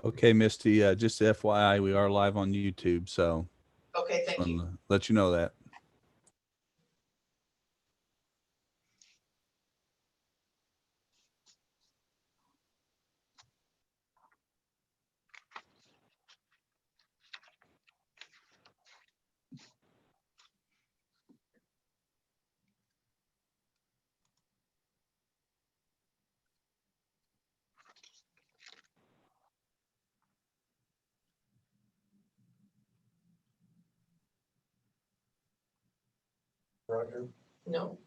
Okay, Misty, just FYI, we are live on YouTube, so Okay, thank you. let you know that. Roger, No.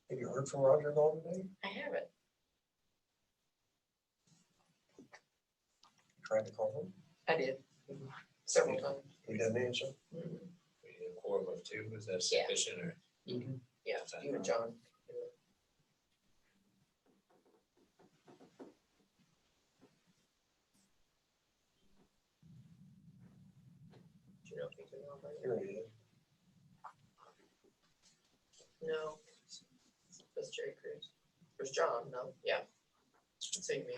have you heard from Roger at all today? I haven't. Tried to call him, I did several times. he doesn't answer. Mhm. We need a quorum of two, is that Yeah. sufficient or? Yeah, you and John. Do you know if he's in on right Here he is. now? No. That's Jerry Cruz. There's John, no, yeah. Same me.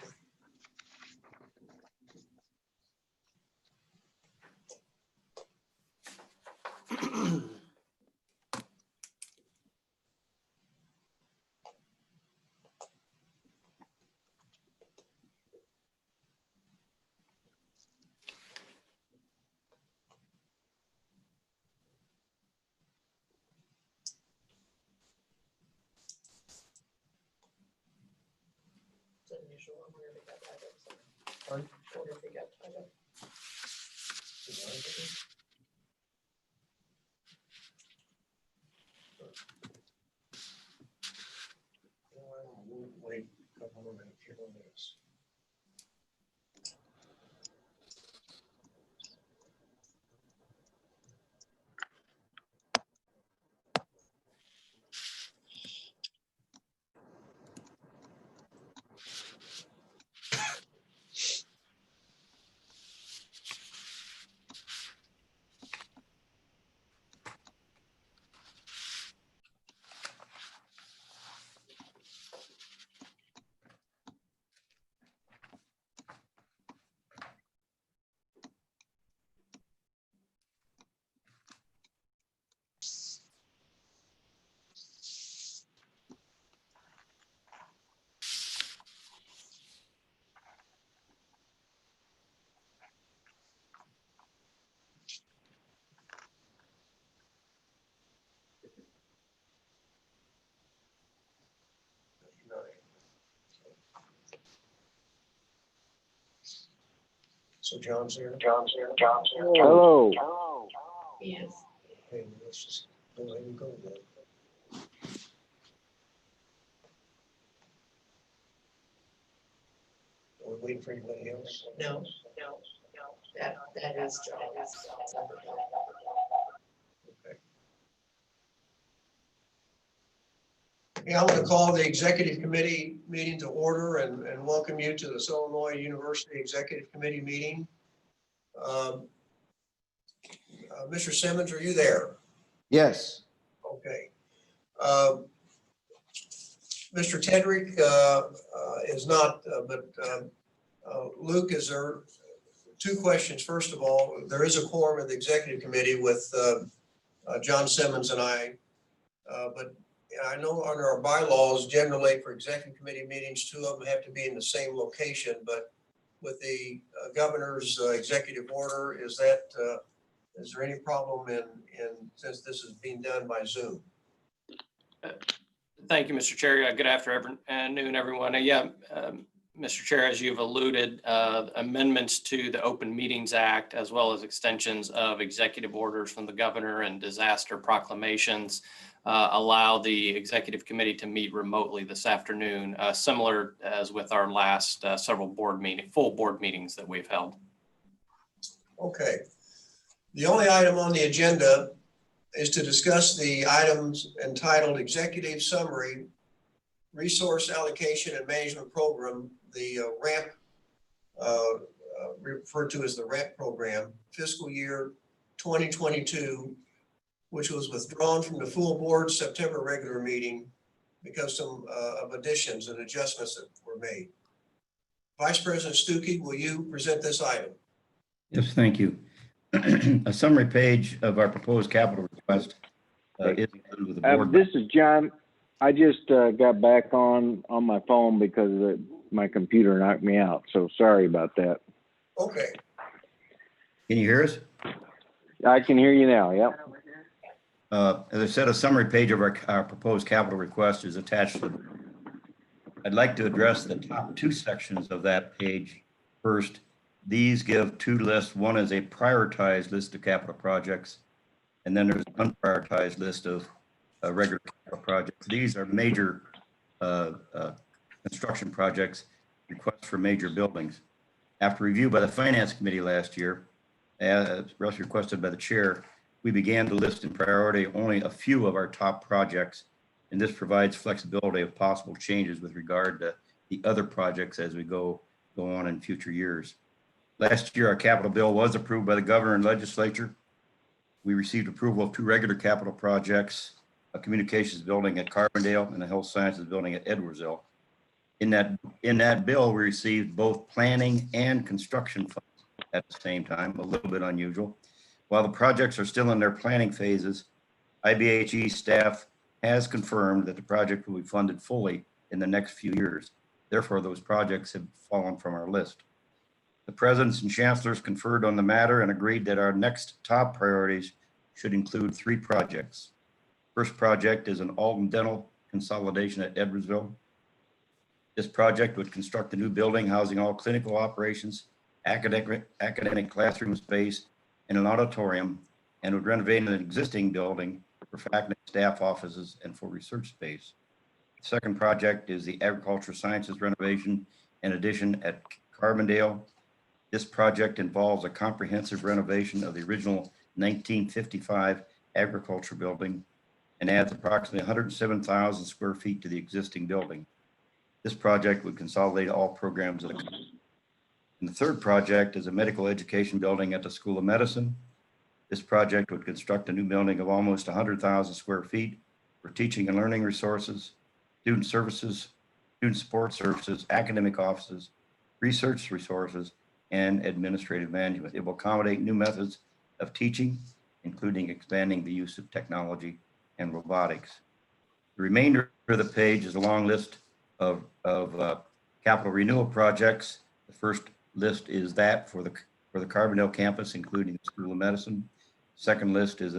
It's unusual. I wonder if he got tied up somewhere. Pardon? I wonder if he got tied up. We'll wait a couple more minutes here on this. So John's here. Hello. He is. Hey, let's just go ahead and go then. Are we waiting for anybody else? No. That is John's number. Okay. Yeah, I want to call the executive committee meeting to order and welcome you to the Illinois University Executive Committee meeting. Mr. Simmons, are you there? Yes. Okay. Mr. Tedrick is not, but Luke, is there two questions? First of all, there is a quorum of the executive committee with John Simmons and I, but I know under our bylaws, generally for executive committee meetings, two of them have to be in the same location, but with the governor's executive order, is there any problem in since this is being done by Zoom? Thank you, Mr. Chair. Good afternoon, everyone. Mr. Chair, as you've alluded, amendments to the Open Meetings Act, as well as extensions of executive orders from the governor and disaster proclamations, allow the executive committee to meet remotely this afternoon, similar as with our last several full board meetings that we've held. Okay. The only item on the agenda is to discuss the items entitled Executive Summary, Resource Allocation and Management Program, the RAMP, referred to as the RAMP program, fiscal year 2022, which was withdrawn from the full board September regular meeting because some of additions and adjustments that were made. Vice President Stuckey, will you present this item? Yes, thank you. A summary page of our proposed capital request is included with the board. This is John. I just got back on my phone because my computer knocked me out. So sorry about that. Okay, Can you hear us? I can hear you now. Yep. As I said, a summary page of our proposed capital request is attached to. I'd like to address the top two sections of that page first. These give two lists. One is a prioritized list of capital projects, and then there's an unprioritized list of regular capital projects. These are major construction projects, requests for major buildings. After review by the Finance Committee last year, as requested by the chair, we began to list in priority only a few of our top projects, and this provides flexibility of possible changes with regard to the other projects as we go on in future years. Last year, our capital bill was approved by the governor and legislature. We received approval of two regular capital projects, a communications building at Carbondale and a health sciences building at Edwardsville. In that bill, we received both planning and construction funds at the same time, a little bit unusual. While the projects are still in their planning phases, IBHE staff has confirmed that the project will be funded fully in the next few years. Therefore, those projects have fallen from our list. The presidents and chancellors conferred on the matter and agreed that our next top priorities should include three projects. First project is an Alton Dental consolidation at Edwardsville. This project would construct a new building housing all clinical operations, academic classroom space, and an auditorium, and would renovate an existing building for faculty, staff offices, and for research space. The second project is the agricultural sciences renovation and addition at Carbondale. This project involves a comprehensive renovation of the original 1955 agriculture building and adds approximately 107,000 square feet to the existing building. This project would consolidate all programs of the company. And the third project is a medical education building at the School of Medicine. This project would construct a new building of almost 100,000 square feet for teaching and learning resources, student services, student support services, academic offices, research resources, and administrative management. It will accommodate new methods of teaching, including expanding the use of technology and robotics. The remainder of the page is a long list of capital renewal projects. The first list is that for the Carbondale campus, including the School of Medicine. Second list is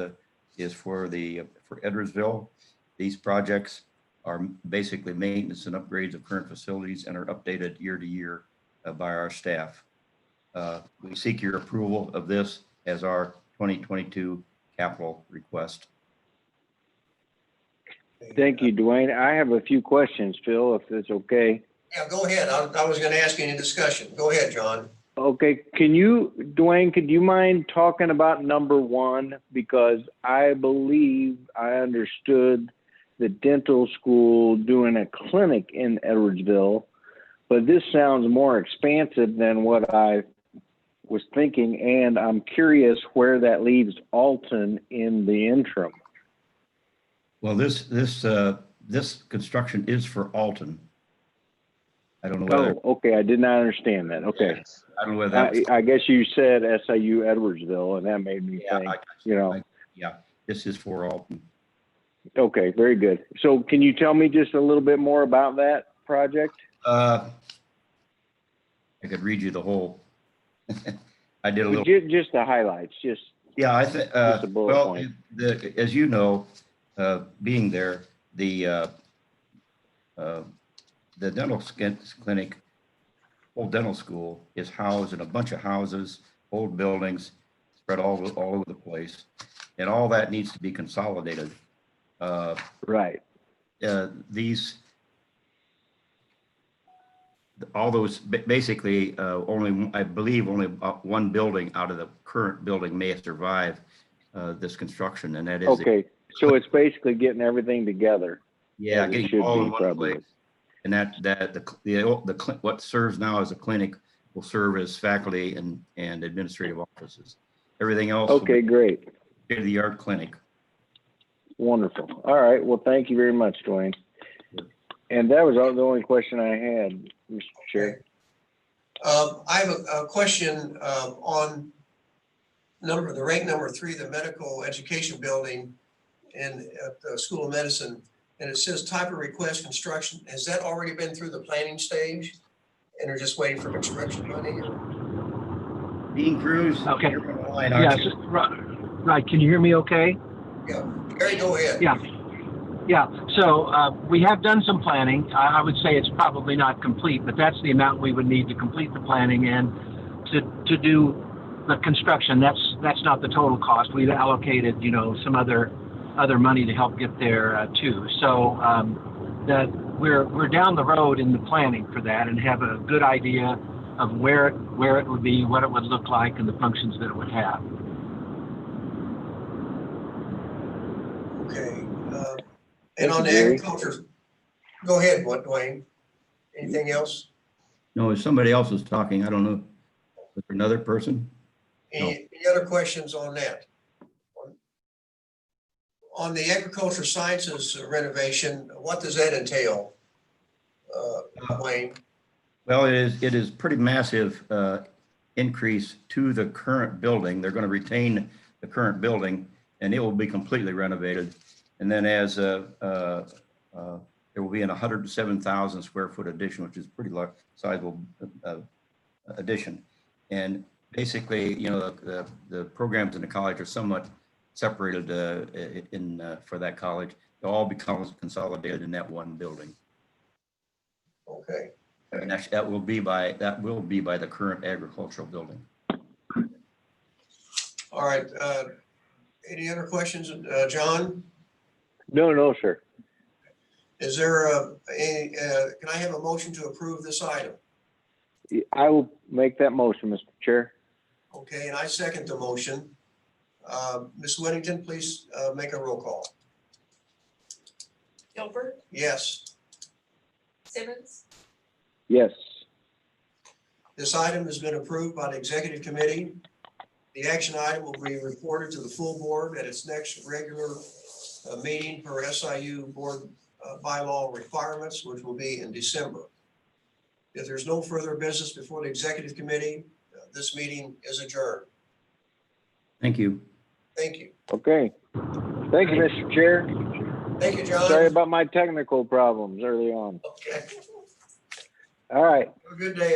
for Edwardsville. These projects are basically maintenance and upgrades of current facilities and are updated year to year by our staff. We seek your approval of this as our 2022 capital request. Thank you, Dwayne. I have a few questions, Phil, if it's okay. yeah, go ahead. I was going to ask you any discussion. Go ahead, John. Okay, Dwayne, could you mind talking about number one? Because I believe I understood the dental school doing a clinic in Edwardsville, but this sounds more expansive than what I was thinking, and I'm curious where that leaves Alton in the interim. Well, this construction is for Alton. I don't know whether. Oh, okay, I did not understand that. Okay. I don't know whether that's. I guess you said SIU Edwardsville, and that made me Yeah, think, yeah, this is for Alton. Okay, very good. So can you tell me just a little bit more about that project? I could read you the whole. I did a little. Just the highlights, just. Yeah, I think, Just a bullet well, point. as you know, being there, the dental clinic, old dental school is housed in a bunch of houses, old buildings spread all over the place. And all that needs to be consolidated. Right. All those, basically, I believe only one building out of the current building may survive this construction, and that is. Okay, so it's basically getting everything together. Yeah, as it getting should all be, in one probably. place. And what serves now as a clinic will serve as faculty and administrative offices. Everything else. Okay, great. State-of-the-art clinic. Wonderful. All right, well, thank you very much, Dwayne. And that was the only question I had, Mr. Chair. I have a question on the rank number 3, the medical education building at the School of Medicine. And it says type of request construction. Has that already been through the planning stage? And they're just waiting for construction money? Dean Cruz. Okay. You're on the line, aren't Yes, you? right. Can you hear me okay? Gary, go ahead. Yeah. Yeah. So we have done some planning. I would say it's probably not complete, but that's the amount we would need to complete the planning and to do the construction. That's not the total cost. We've allocated, some other money to help get there too. So that we're down the road in the planning for that and have a good idea of where it would be, what it would look like, and the functions that it would have. Okay. Thank And on you, the Gary. agriculture, go ahead, Dwayne. Anything else? No, somebody else was talking. I don't know. Was there another person? Any other questions on that? On the agriculture sciences renovation, what does that entail? Dwayne? Well, it is pretty massive increase to the current building. They're going to retain the current building and it will be completely renovated. And then as there will be an 107,000 square foot addition, which is pretty large, sizable addition. And basically, the programs in the college are somewhat separated for that college. They'll all become consolidated in that one building. Okay. And actually, that will be by the current agricultural building. All right. Any other questions, John? No, sir. Is there can I have a motion to approve this item? I will make that motion, Mr. Chair. Okay, and I second the motion. Ms. Whittington, please make a roll call. Gilbert, Yes, Simmons, Yes. this item has been approved by the executive committee. The action item will be reported to the full board at its next regular meeting per SIU board bylaw requirements, which will be in December. If there's no further business before the executive committee, this meeting is adjourned. Thank you. Thank you. Okay. Thank you, Mr. Chair. Thank you, John. Sorry about my technical problems early on. Okay. All right. Have a good day.